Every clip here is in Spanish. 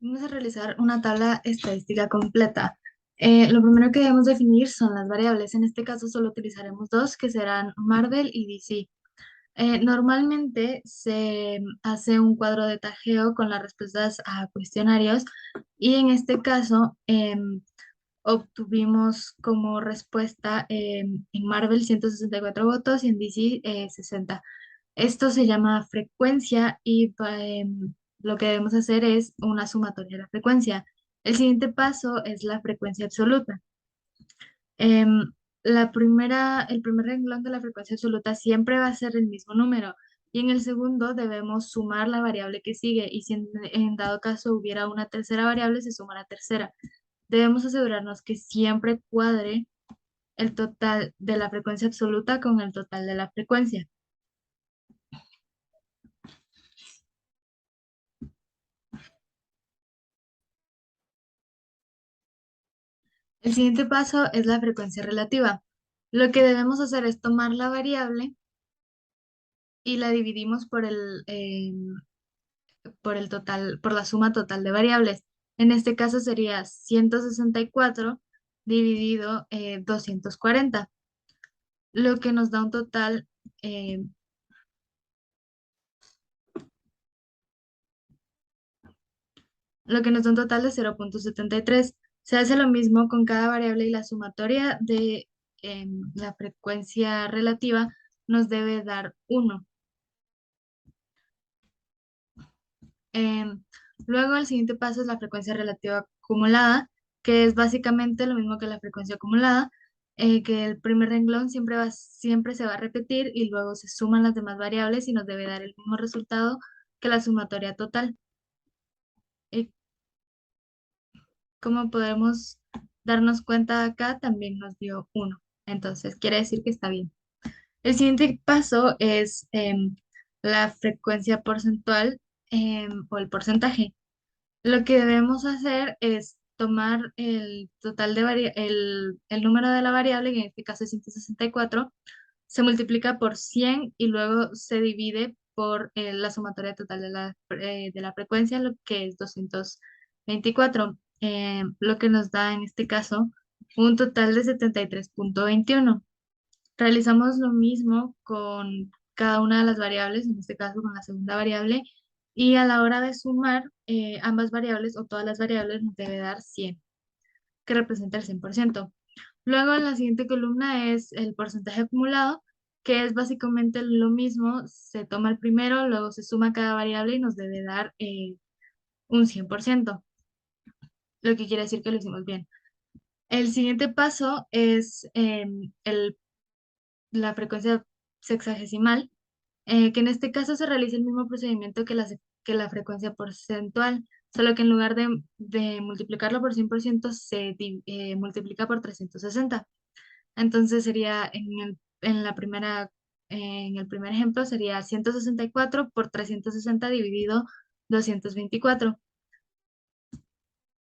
Vamos a realizar una tabla estadística completa. Lo primero que debemos definir son las variables. En este caso solo utilizaremos dos, que serán Marvel y DC. Normalmente se hace un cuadro de tajeo con las respuestas a cuestionarios y en este caso obtuvimos como respuesta en Marvel 164 votos y en DC 60. Esto se llama frecuencia y lo que debemos hacer es una sumatoria de la frecuencia. El siguiente paso es la frecuencia absoluta. Em, el primer renglón de la frecuencia absoluta siempre va a ser el mismo número y en el segundo debemos sumar la variable que sigue y si en dado caso hubiera una tercera variable, se suma la tercera. Debemos asegurarnos que siempre cuadre el total de la frecuencia absoluta con el total de la frecuencia. El siguiente paso es la frecuencia relativa. Lo que debemos hacer es tomar la variable y la dividimos por el total, por la suma total de variables. En este caso sería 164 dividido 240, lo que nos da un total, eh, lo que nos da un total de 0,73. Se hace lo mismo con cada variable y la sumatoria de la frecuencia relativa nos debe dar 1. Em, Luego, el siguiente paso es la frecuencia relativa acumulada, que es básicamente lo mismo que la frecuencia acumulada, que el primer renglón siempre se va a repetir y luego se suman las demás variables y nos debe dar el mismo resultado que la sumatoria total. Y como podemos darnos cuenta acá, también nos dio 1. Entonces, quiere decir que está bien. El siguiente paso es la frecuencia porcentual o el porcentaje. Lo que debemos hacer es tomar el total el número de la variable, que en este caso es 164, se multiplica por 100 y luego se divide por la sumatoria total de la frecuencia, lo que es 224, lo que nos da en este caso un total de 73,21. Realizamos lo mismo con cada una de las variables, en este caso con la segunda variable, y a la hora de sumar ambas variables o todas las variables nos debe dar 100, que representa el 100%. Luego en la siguiente columna es el porcentaje acumulado, que es básicamente lo mismo, se toma el primero, luego se suma cada variable y nos debe dar un 100%, lo que quiere decir que lo hicimos bien. El siguiente paso es la frecuencia sexagesimal, que en este caso se realiza el mismo procedimiento que la frecuencia porcentual, solo que en lugar de multiplicarlo por 100% multiplica por 360. Entonces sería en el primer ejemplo sería 164 por 360 dividido 224,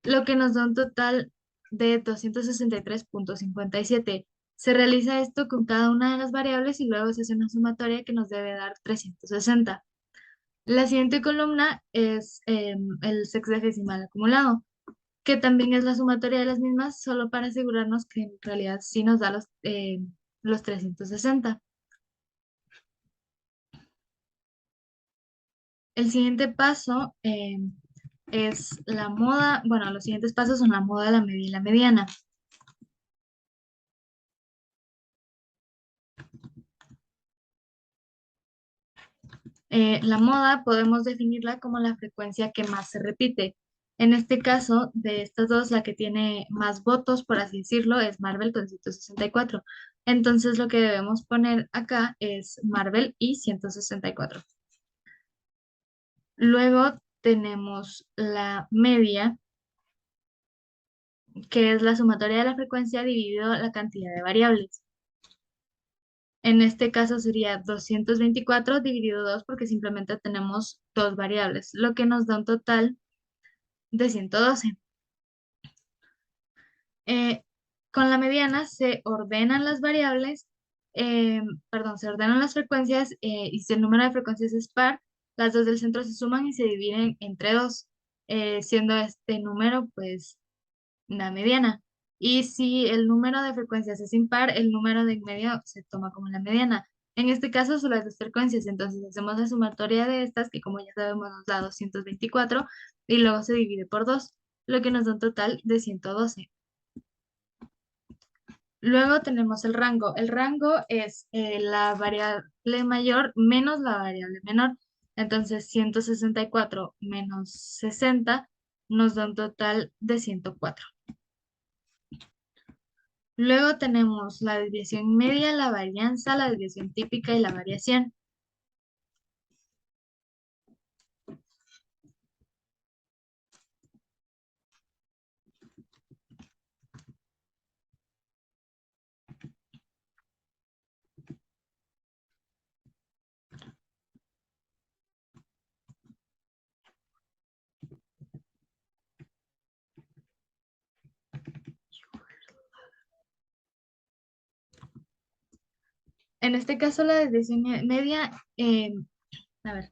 lo que nos da un total de 263,57. Se realiza esto con cada una de las variables y luego se hace una sumatoria que nos debe dar 360. La siguiente columna es el sexagesimal acumulado, que también es la sumatoria de las mismas, solo para asegurarnos que en realidad sí nos da los 360. El siguiente paso es la moda, bueno, los siguientes pasos son la moda, la media y la mediana. La moda podemos definirla como la frecuencia que más se repite. En este caso, de estas dos, la que tiene más votos, por así decirlo, es Marvel con 164. Entonces, lo que debemos poner acá es Marvel y 164. Luego tenemos la media, que es la sumatoria de la frecuencia dividido la cantidad de variables. En este caso sería 224 dividido 2 porque simplemente tenemos dos variables, lo que nos da un total de 112. Eh, con la mediana se ordenan las variables, se ordenan las frecuencias y si el número de frecuencias es par, las dos del centro se suman y se dividen entre dos. siendo este número pues la mediana. Y si el número de frecuencias es impar, el número de en medio se toma como la mediana. En este caso son las dos frecuencias, entonces hacemos la sumatoria de estas, que como ya sabemos nos da 224, y luego se divide por 2, lo que nos da un total de 112. Luego tenemos el rango. El rango es la variable mayor menos la variable menor. Entonces 164 menos 60 nos da un total de 104. Luego tenemos la desviación media, la varianza, la desviación típica y la variación. En este caso, la desviación media, a ver,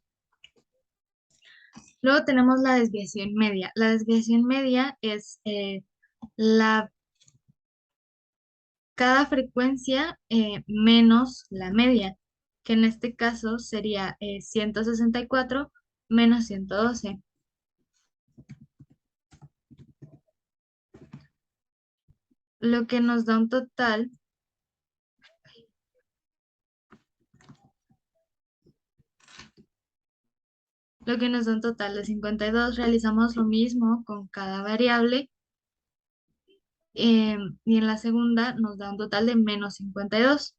luego tenemos la desviación media. La desviación media es la, cada frecuencia menos la media, que en este caso sería 164 menos 112, lo que nos da un total de 52. Realizamos lo mismo con cada variable, y en la segunda nos da un total de menos 52.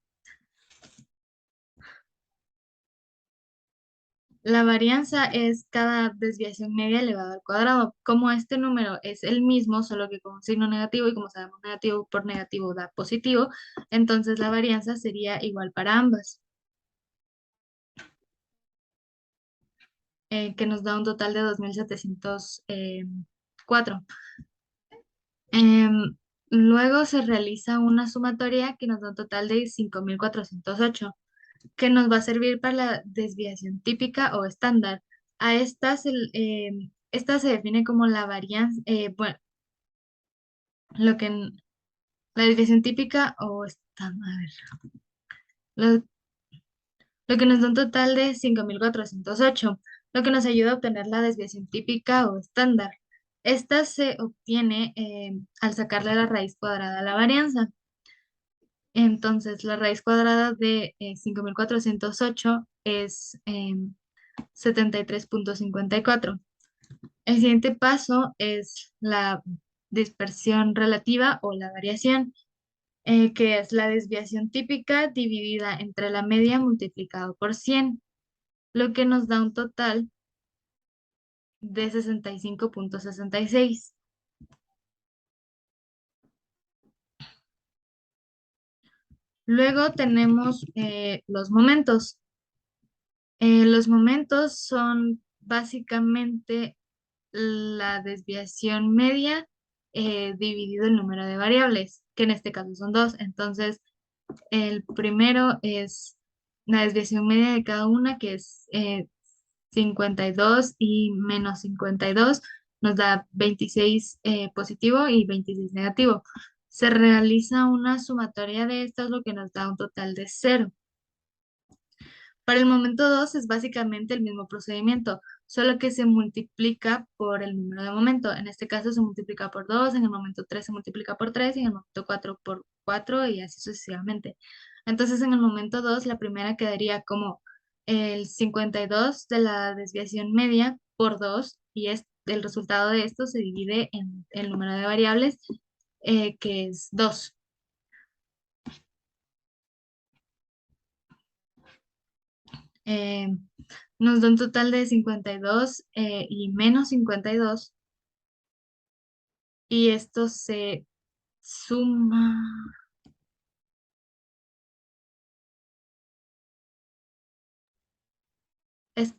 La varianza es cada desviación media elevado al cuadrado. Como este número es el mismo, solo que con un signo negativo, y como sabemos negativo por negativo da positivo, entonces la varianza sería igual para ambas, que nos da un total de 2704. Em, Luego se realiza una sumatoria que nos da un total de 5408, que nos va a servir para la desviación típica o estándar. A esta se define como la varianza, bueno, lo que la desviación típica o estándar, a ver, lo, lo que nos da un total de 5408, lo que nos ayuda a obtener la desviación típica o estándar. Esta se obtiene al sacarle la raíz cuadrada a la varianza. Entonces, la raíz cuadrada de 5408 es 73,54. El siguiente paso es la dispersión relativa o la variación, que es la desviación típica dividida entre la media multiplicado por 100, lo que nos da un total de 65,66. Luego tenemos los momentos. Los momentos son básicamente la desviación media dividido el número de variables, que en este caso son dos. Entonces, el primero es la desviación media de cada una, que es 52 y menos 52, nos da 26 positivo y 26 negativo. Se realiza una sumatoria de estas, lo que nos da un total de cero. Para el momento 2 es básicamente el mismo procedimiento, solo que se multiplica por el número de momento. En este caso se multiplica por 2, en el momento 3 se multiplica por 3 y en el momento 4 por 4 y así sucesivamente. Entonces en el momento 2 la primera quedaría como el 52 de la desviación media por 2, y el resultado de esto se divide en el número de variables, que es 2. Eh, Nos da un total de 52 y menos 52, y esto se suma, es-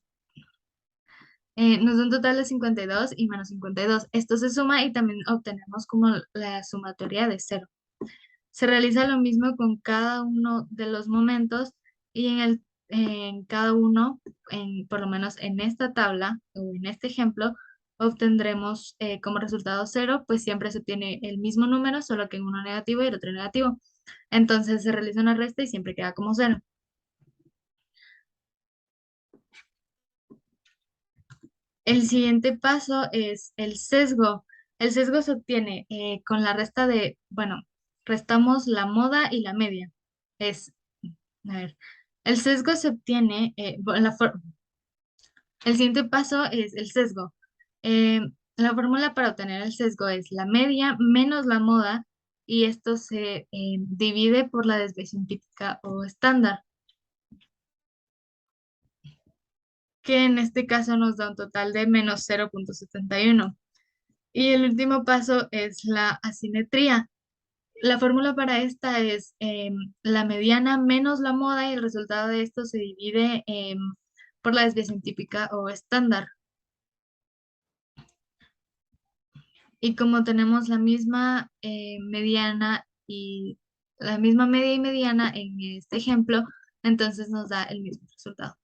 nos da un total de 52 y menos 52. Esto se suma y también obtenemos como la sumatoria de cero. Se realiza lo mismo con cada uno de los momentos, y en cada uno, por lo menos en esta tabla o en este ejemplo, obtendremos como resultado cero, pues siempre se obtiene el mismo número, solo que en uno negativo y el otro negativo. Entonces se realiza una resta y siempre queda como cero. El siguiente paso es el sesgo. El sesgo se obtiene con la resta de, bueno, restamos la moda y la media. Es, a ver, el sesgo se obtiene, el siguiente paso es el sesgo. Eh, la fórmula para obtener el sesgo es la media menos la moda y esto se divide por la desviación típica o estándar, que en este caso nos da un total de menos 0,71. Y el último paso es la asimetría. La fórmula para esta es la mediana menos la moda y el resultado de esto se divide por la desviación típica o estándar. Y como tenemos la misma mediana y la misma media y mediana en este ejemplo, entonces nos da el mismo resultado.